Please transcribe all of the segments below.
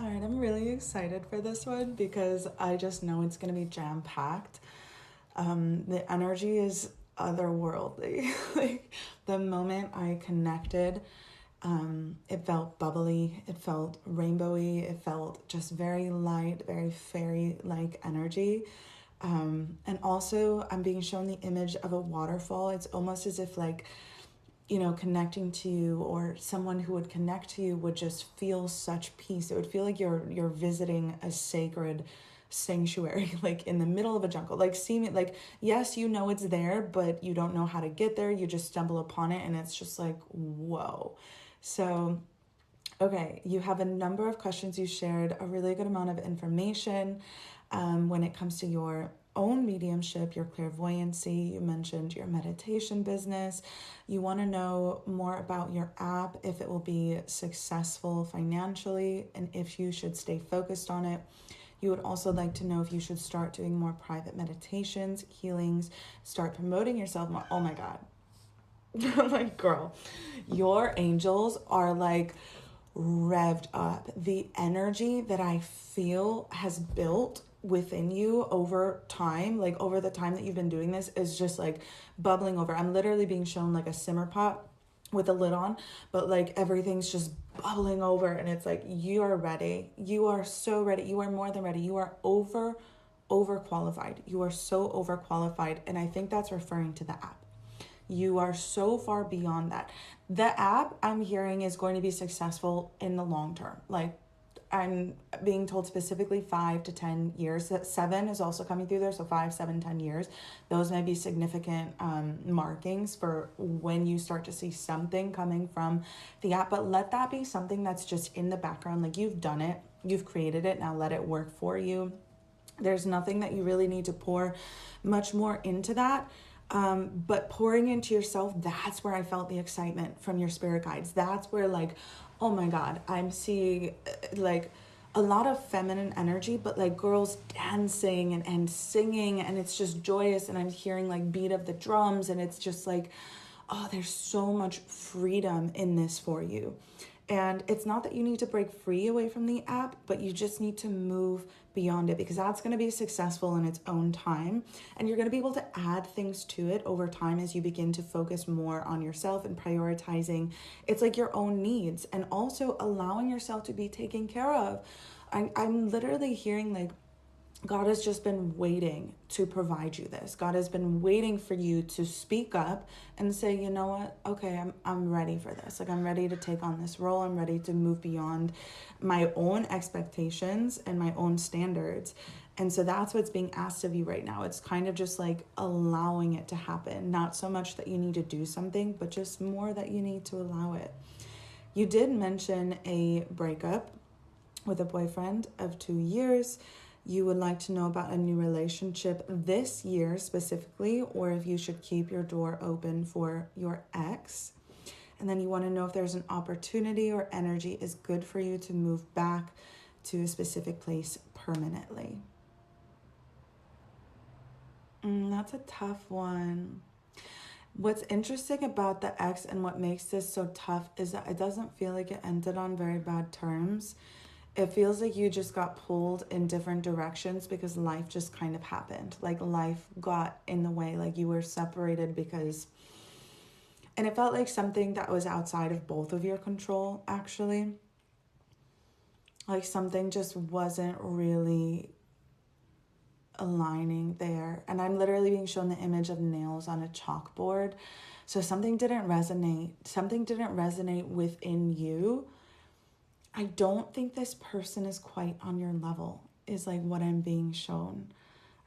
right, I'm really excited for this one because I just know it's going to be jam packed. The energy is otherworldly. Like the moment I connected, it felt bubbly, it felt rainbowy, it felt just very light, very fairy like energy. And also, I'm being shown the image of a waterfall. It's almost as if, like, connecting to you or someone who would connect to you would just feel such peace. It would feel like you're visiting a sacred sanctuary, like in the middle of a jungle. Like, see me, like, yes, it's there, but you don't know how to get there. You just stumble upon it, and it's just like, whoa. So, okay, you have a number of questions. You shared a really good amount of information when it comes to your own mediumship, your clairvoyancy. You mentioned your meditation business. You want to know more about your app, if it will be successful financially, and if you should stay focused on it. You would also like to know if you should start doing more private meditations, healings, start promoting yourself more. Oh my God. Like, girl, your angels are like revved up. The energy that I feel has built within you over time, like over the time that you've been doing this, is just like bubbling over. I'm literally being shown like a simmer pot with a lid on, but like everything's just bubbling over, and it's like you are ready. You are so ready. You are more than ready. You are overqualified. You are so overqualified, and I think that's referring to the app. You are so far beyond that. The app, I'm hearing, is going to be successful in the long term. Like, I'm being told specifically 5 to 10 years. That 7 is also coming through there. So 5, 7, 10 years. Those may be significant markings for when you start to see something coming from the app. But let that be something that's just in the background. Like, you've done it. You've created it. Now let it work for you. There's nothing that you really need to pour much more into that. But pouring into yourself, that's where I felt the excitement from your spirit guides. That's where, like, oh my God, I'm seeing like a lot of feminine energy, but like girls dancing and singing, and it's just joyous. And I'm hearing like beat of the drums, and it's just like, oh, there's so much freedom in this for you. And it's not that you need to break free away from the app, but you just need to move beyond it, because that's going to be successful in its own time. And you're going to be able to add things to it over time as you begin to focus more on yourself and prioritizing. It's like your own needs, and also allowing yourself to be taken care of. I'm literally hearing like, God has just been waiting to provide you this. God has been waiting for you to speak up and say, you know what? Okay, I'm ready for this. Like, I'm ready to take on this role. I'm ready to move beyond my own expectations and my own standards. And so that's what's being asked of you right now. It's kind of just like allowing it to happen. Not so much that you need to do something, but just more that you need to allow it. You did mention a breakup with a boyfriend of 2 years. You would like to know about a new relationship this year specifically, or if you should keep your door open for your ex. And then you want to know if there's an opportunity or energy is good for you to move back to a specific place permanently. That's a tough one. What's interesting about the ex and what makes this so tough is that it doesn't feel like it ended on very bad terms. It feels like you just got pulled in different directions because life just kind of happened. Like, life got in the way, like you were separated because, and it felt like something that was outside of both of your control, actually. Like, something just wasn't really aligning there. And I'm literally being shown the image of nails on a chalkboard. So something didn't resonate. Something didn't resonate within you. I don't think this person is quite on your level, is like what I'm being shown.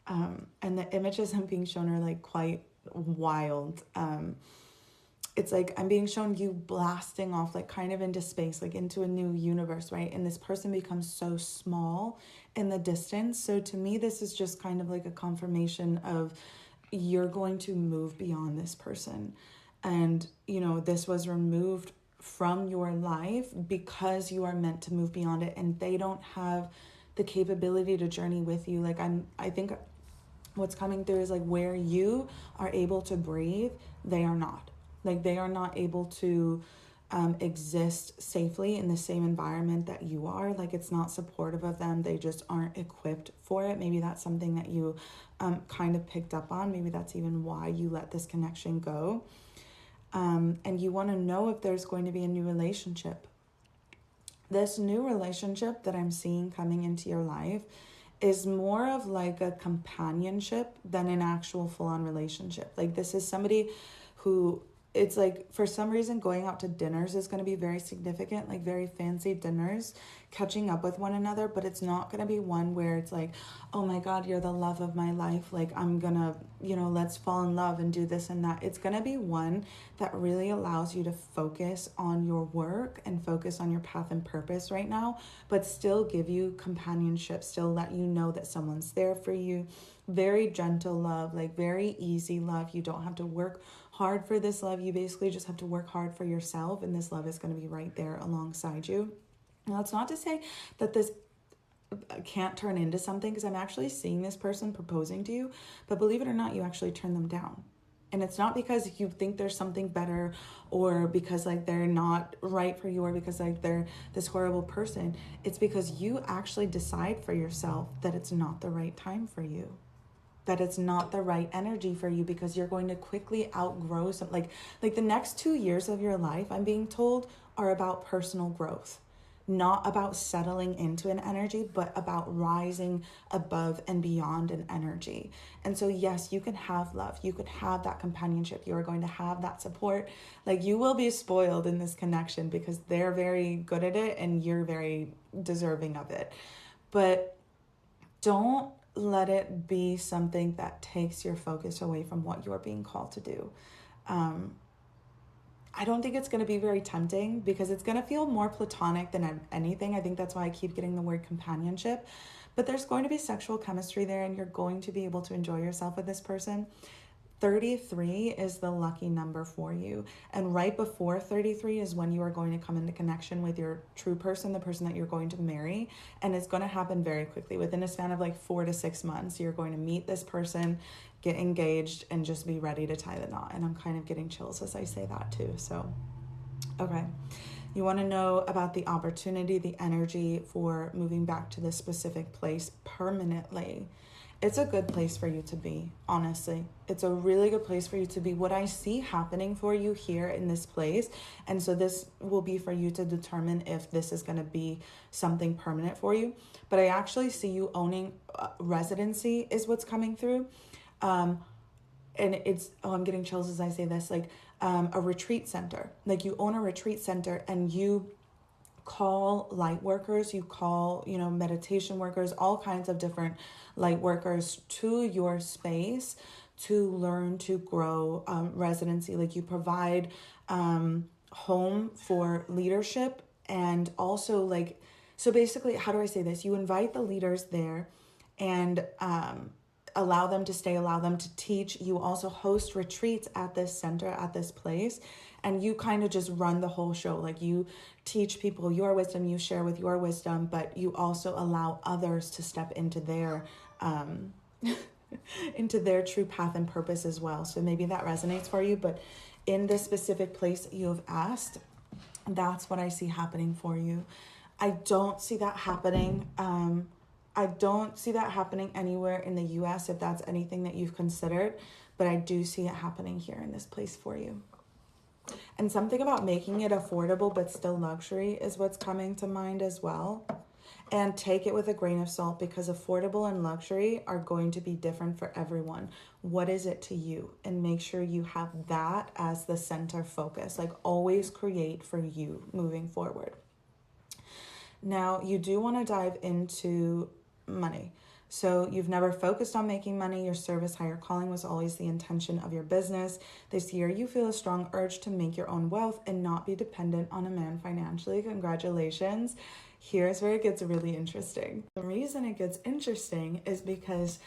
And the images I'm being shown are like quite wild. It's like I'm being shown you blasting off like kind of into space, like into a new universe, right? And this person becomes so small in the distance. So to me, this is just kind of like a confirmation of you're going to move beyond this person. And, this was removed from your life because you are meant to move beyond it, and they don't have the capability to journey with you. Like, I think what's coming through is like where you are able to breathe, they are not. Like, they are not able to exist safely in the same environment that you are. Like, it's not supportive of them. They just aren't equipped for it. Maybe that's something that you kind of picked up on. Maybe that's even why you let this connection go. And you want to know if there's going to be a new relationship. This new relationship that I'm seeing coming into your life is more of like a companionship than an actual full-on relationship. Like, this is somebody who, it's like, for some reason, going out to dinners is going to be very significant, like very fancy dinners, catching up with one another, but it's not going to be one where it's like, oh my God, you're the love of my life. Like, I'm going to, let's fall in love and do this and that. It's going to be one that really allows you to focus on your work and focus on your path and purpose right now, but still give you companionship, still let you know that someone's there for you. Very gentle love, like very easy love. You don't have to work hard for this love. You basically just have to work hard for yourself, and this love is going to be right there alongside you. Now, it's not to say that this can't turn into something, because I'm actually seeing this person proposing to you, but believe it or not, you actually turn them down. And it's not because you think there's something better, or because like they're not right for you, or because like they're this horrible person. It's because you actually decide for yourself that it's not the right time for you, that it's not the right energy for you, because you're going to quickly outgrow some, like the next 2 years of your life, I'm being told, are about personal growth. Not about settling into an energy, but about rising above and beyond an energy. And so yes, you can have love, you could have that companionship, you are going to have that support. Like, you will be spoiled in this connection because they're very good at it and you're very deserving of it. But don't let it be something that takes your focus away from what you're being called to do. I don't think it's going to be very tempting, because it's going to feel more platonic than anything. I think that's why I keep getting the word companionship. But there's going to be sexual chemistry there, and you're going to be able to enjoy yourself with this person. 33 is the lucky number for you. And right before 33 is when you are going to come into connection with your true person, the person that you're going to marry. And it's going to happen very quickly. Within a span of like 4 to 6 months, you're going to meet this person, get engaged, and just be ready to tie the knot. And I'm kind of getting chills as I say that too. So, okay. You want to know about the opportunity, the energy for moving back to this specific place permanently. It's a good place for you to be, honestly. It's a really good place for you to be. What I see happening for you here in this place, and so this will be for you to determine if this is going to be something permanent for you, but I actually see you owning residency is what's coming through. And it's, I'm getting chills as I say this, like a retreat center. Like, you own a retreat center and you call light workers, you call, meditation workers, all kinds of different light workers to your space to learn to grow residency. Like, you provide home for leadership, and also like, so basically, how do I say this? You invite the leaders there and allow them to stay, allow them to teach. You also host retreats at this center, at this place, and you kind of just run the whole show. Like, you teach people your wisdom, you share with your wisdom, but you also allow others to step into their into their true path and purpose as well. So maybe that resonates for you, but in this specific place that you have asked, that's what I see happening for you. I don't see that happening. I don't see that happening anywhere in the US, if that's anything that you've considered, but I do see it happening here in this place for you. And something about making it affordable but still luxury is what's coming to mind as well. And take it with a grain of salt, because affordable and luxury are going to be different for everyone. What is it to you? And make sure you have that as the center focus. Like, always create for you moving forward. Now, you do want to dive into money. So you've never focused on making money. Your service, higher calling was always the intention of your business. This year, you feel a strong urge to make your own wealth and not be dependent on a man financially. Congratulations. Here's where it gets really interesting. The reason it gets interesting is because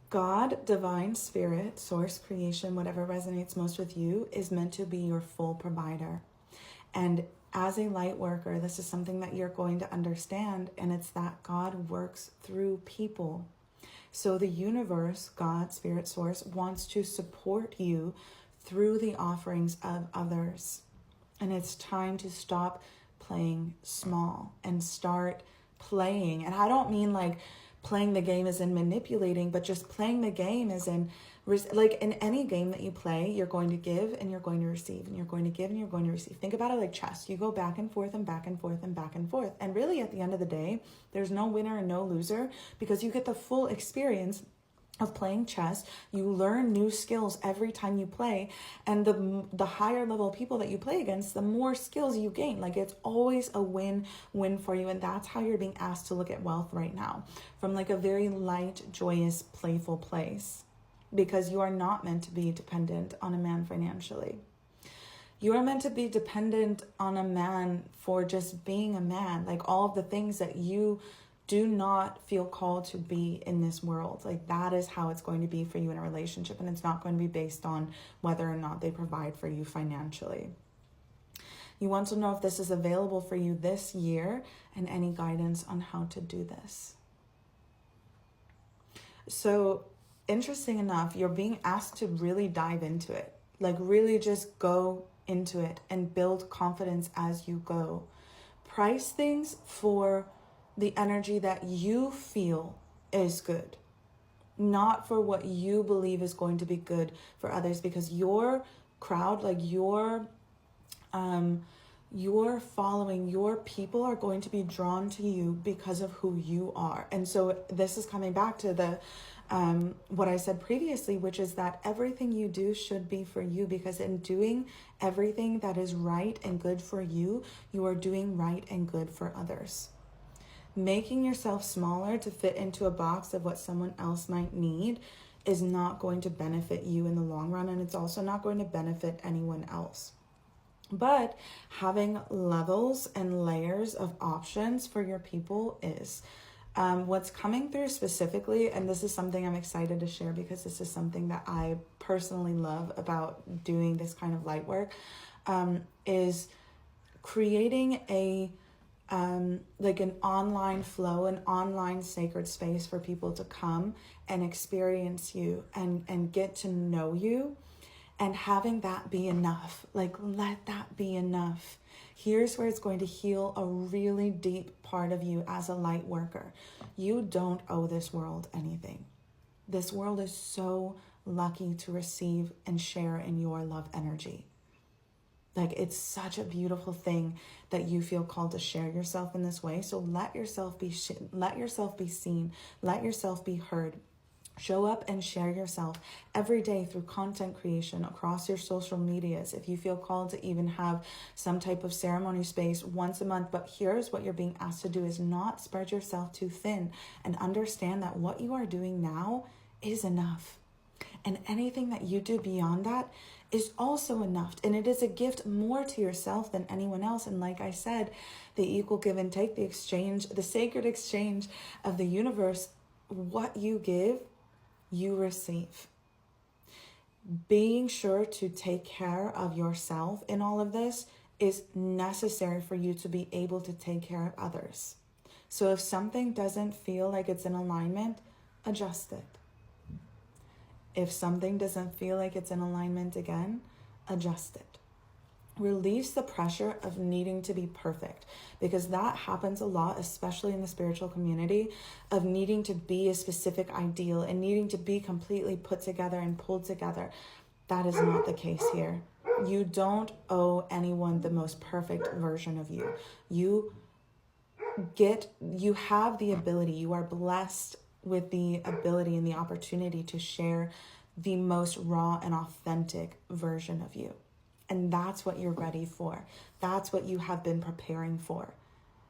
God, divine spirit, source, creation, whatever resonates most with you, is meant to be your full provider. And as a light worker, this is something that you're going to understand, and it's that God works through people. So the universe, God, spirit, source, wants to support you through the offerings of others. And it's time to stop playing small and start playing. And I don't mean like playing the game as in manipulating, but just playing the game as in, like in any game that you play, you're going to give and you're going to receive, and you're going to give and you're going to receive. Think about it like chess. You go back and forth and back and forth and back and forth. And really at the end of the day, there's no winner and no loser, because you get the full experience of playing chess. You learn new skills every time you play, and the higher level people that you play against, the more skills you gain. Like, it's always a win-win for you. And that's how you're being asked to look at wealth right now, from like a very light, joyous, playful place, because you are not meant to be dependent on a man financially. You are meant to be dependent on a man for just being a man, like all of the things that you do not feel called to be in this world. Like, that is how it's going to be for you in a relationship, and it's not going to be based on whether or not they provide for you financially. You want to know if this is available for you this year and any guidance on how to do this. So, interesting enough, you're being asked to really dive into it. Like, really just go into it and build confidence as you go. Price things for the energy that you feel is good, not for what you believe is going to be good for others, because your crowd, like your following, your people are going to be drawn to you because of who you are. And so this is coming back to the what I said previously, which is that everything you do should be for you, because in doing everything that is right and good for you, you are doing right and good for others. Making yourself smaller to fit into a box of what someone else might need is not going to benefit you in the long run, and it's also not going to benefit anyone else. But having levels and layers of options for your people is. What's coming through specifically, and this is something I'm excited to share because this is something that I personally love about doing this kind of light work, is creating like an online flow, an online sacred space for people to come and experience you and get to know you, and having that be enough. Like, let that be enough. Here's where it's going to heal a really deep part of you as a light worker. You don't owe this world anything. This world is so lucky to receive and share in your love energy. Like, it's such a beautiful thing that you feel called to share yourself in this way. So let yourself be seen, let yourself be heard. Show up and share yourself every day through content creation across your social medias. If you feel called to even have some type of ceremony space once a month, but here's what you're being asked to do is not spread yourself too thin, and understand that what you are doing now is enough. And anything that you do beyond that is also enough. And it is a gift more to yourself than anyone else. And like I said, the equal give and take, the exchange, the sacred exchange of the universe, what you give, you receive. Being sure to take care of yourself in all of this is necessary for you to be able to take care of others. So if something doesn't feel like it's in alignment, adjust it. If something doesn't feel like it's in alignment again, adjust it. Release the pressure of needing to be perfect, because that happens a lot, especially in the spiritual community, of needing to be a specific ideal and needing to be completely put together and pulled together. That is not the case here. You don't owe anyone the most perfect version of you. You have the ability, you are blessed with the ability and the opportunity to share the most raw and authentic version of you. And that's what you're ready for. That's what you have been preparing for.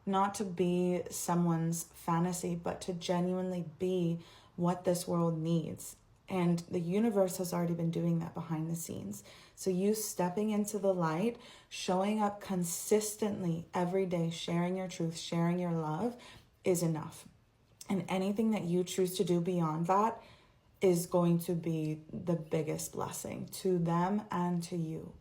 Not to be someone's fantasy, but to genuinely be what this world needs. And the universe has already been doing that behind the scenes. So you stepping into the light, showing up consistently every day, sharing your truth, sharing your love is enough. And anything that you choose to do beyond that is going to be the biggest blessing to them and to you.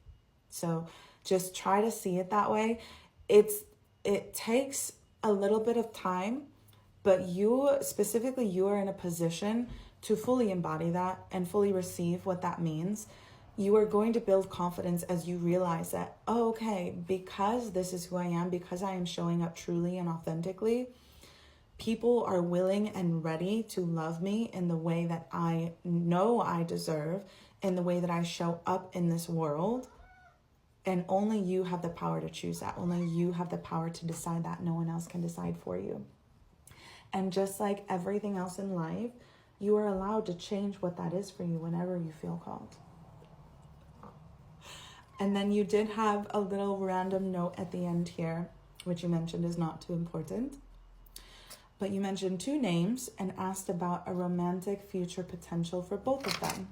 So just try to see it that way. It takes a little bit of time, but you are in a position to fully embody that and fully receive what that means. you are going to build confidence as you realize that, oh, okay, because this is who I am, because I am showing up truly and authentically, people are willing and ready to love me in the way that I know I deserve, in the way that I show up in this world. And only you have the power to choose that. Only you have the power to decide that. No one else can decide for you. And just like everything else in life, you are allowed to change what that is for you whenever you feel called. And then you did have a little random note at the end here, which you mentioned is not too important. But you mentioned 2 names and asked about a romantic future potential for both of them.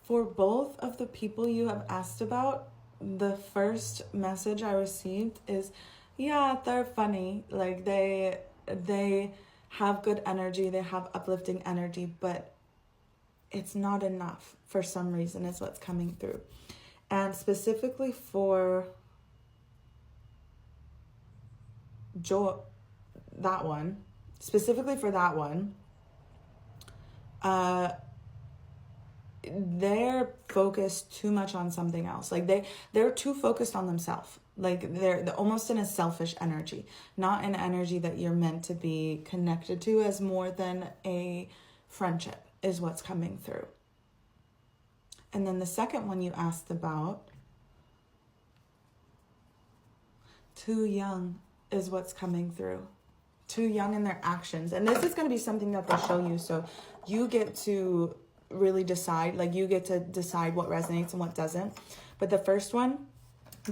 For both of the people you have asked about, the first message I received is, yeah, they're funny. Like they have good energy, they have uplifting energy, but it's not enough for some reason is what's coming through. And specifically for that one, they're focused too much on something else. Like they're too focused on themselves. Like they're almost in a selfish energy, not an energy that you're meant to be connected to, as more than a friendship is what's coming through. And then the second one you asked about, too young is what's coming through. Too young in their actions. And this is going to be something that they show you. So you get to really decide, like you get to decide what resonates and what doesn't. But the first one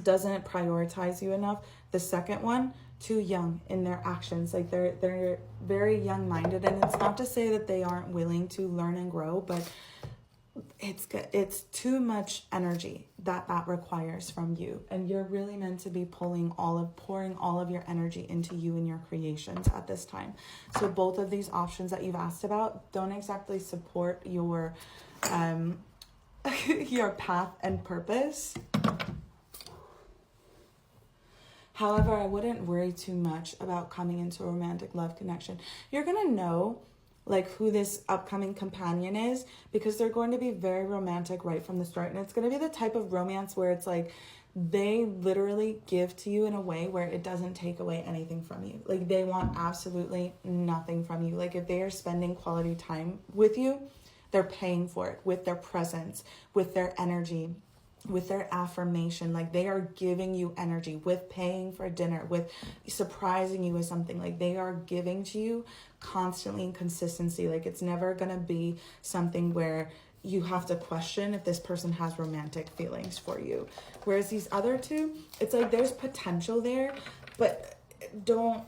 doesn't prioritize you enough. The second one, too young in their actions. Like they're very young-minded, and it's not to say that they aren't willing to learn and grow, but it's too much energy that requires from you, and you're really meant to be pouring all of your energy into you and your creations at this time. So both of these options that you've asked about don't exactly support your your path and purpose. However, I wouldn't worry too much about coming into a romantic love connection. You're gonna know like who this upcoming companion is, because they're going to be very romantic right from the start. And it's going to be the type of romance where it's like they literally give to you in a way where it doesn't take away anything from you. Like they want absolutely nothing from you. Like if they are spending quality time with you, they're paying for it with their presence, with their energy, with their affirmation. Like they are giving you energy, with paying for dinner, with surprising you with something. Like they are giving to you constantly in consistency. Like it's never gonna be something where you have to question if this person has romantic feelings for you. Whereas these other two, it's like there's potential there, but don't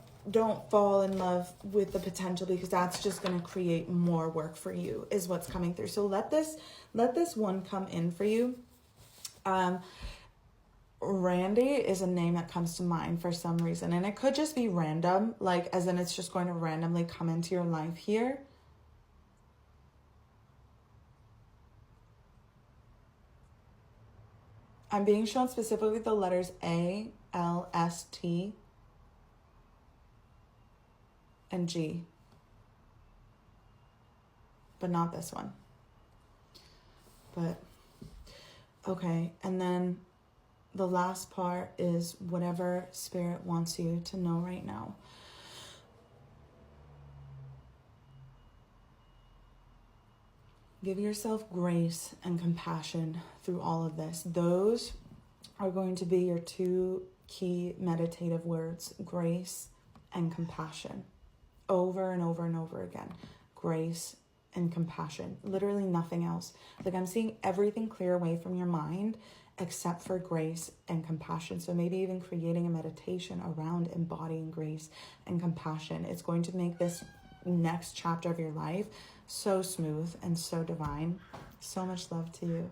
fall in love with the potential, because that's just going to create more work for you is what's coming through. So let this one come in for you. Randy is a name that comes to mind for some reason, and it could just be random, like as in it's just going to randomly come into your life here. I'm being shown specifically the letters A, L, S, T, and G, but not this one. But okay, and then the last part is whatever spirit wants you to know right now. Give yourself grace and compassion through all of this. Those are going to be your two key meditative words: grace and compassion. Over and over and over again. Grace and compassion. Literally nothing else. Like I'm seeing everything clear away from your mind except for grace and compassion. So maybe even creating a meditation around embodying grace and compassion. It's going to make this next chapter of your life so smooth and so divine. So much love to you.